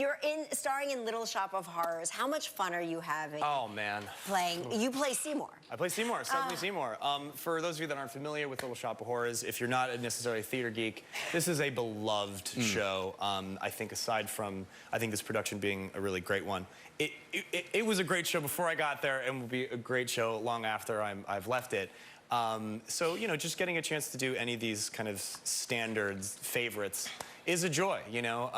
You're starring in Little Shop of Horrors. How much fun are you having? Oh, man. Playing. You play Seymour. I play Seymour, Stephanie Seymour. For those of you that aren't familiar with Little Shop of Horrors, if you're not necessarily a theater geek, this is a beloved show. I think aside from, this production being a really great one, it was a great show before I got there and will be a great show long after I've left it. So, you know, just getting a chance to do any of these kind of standards, favorites, is a joy, you know?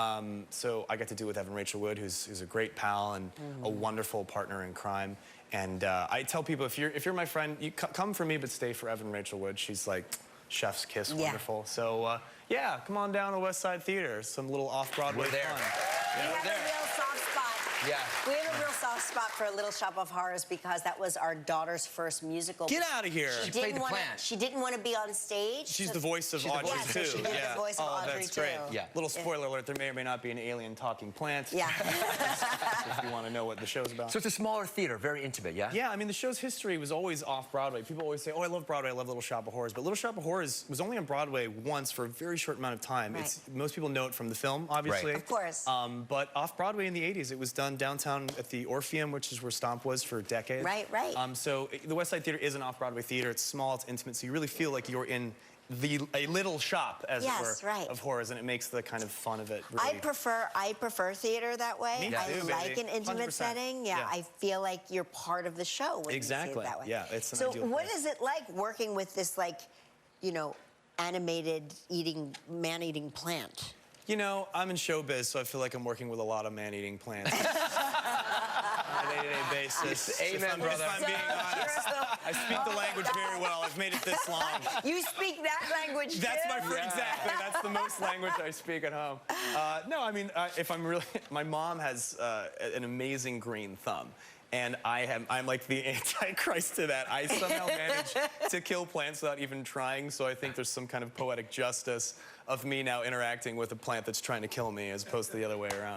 So I got to do it with Evan Rachel Wood, who's a great pal and a wonderful partner in crime. And I tell people, if you're my friend, you come for me, but stay for Evan Rachel Wood. She's like chef's kiss, wonderful. So yeah, come on down to West Side Theater. Some little off-Broadway fun. Yeah, we have a real soft spot. Yeah. We have a real soft spot for Little Shop of Horrors because that was our daughter's first musical. Get out of here. She played the plant. She didn't want to be on stage. She's the voice of Audrey, too. She's the voice of Audrey, that's great. too. Yeah. Little spoiler alert, there may or may not be an alien talking plant. Yeah. If you want to know what the show's about. So it's a smaller theater, very intimate, yeah? Yeah, I mean, the show's history was always off-Broadway. People always say, oh, I love Broadway, I love Little Shop of Horrors. But Little Shop of Horrors was only on Broadway once for a very short amount of time. Right. Most people know it from the film, obviously. Right. Of course. But off-Broadway in the 80s, it was done downtown at the Orpheum, which is where Stomp was for decades. Right, right. So the West Side Theater is an off-Broadway theater. It's small, it's intimate, so you really feel like you're in a little shop, as it were, of horrors, and it makes the kind of fun of it really... I prefer theater that way. Me too, I like an intimate 100%. setting. Yeah, I feel like you're part of the show when you see it that way. Yeah, it's an So ideal what place. is it like working with this, like, you know, animated man-eating plant? You know, I'm in showbiz, so I feel like I'm working with a lot of man-eating plants. On a day-to-day basis. Amen, brother. If I'm being honest, I speak the language very well. I've made it this long. You speak that language That's too? my friend, exactly. That's the most language I speak at home. No, I mean, if I'm really... My mom has an amazing green thumb. And I'm like the antichrist to that. I somehow manage to kill plants without even trying, so I think there's some kind of poetic justice of me now interacting with a plant that's trying to kill me as opposed to the other way around.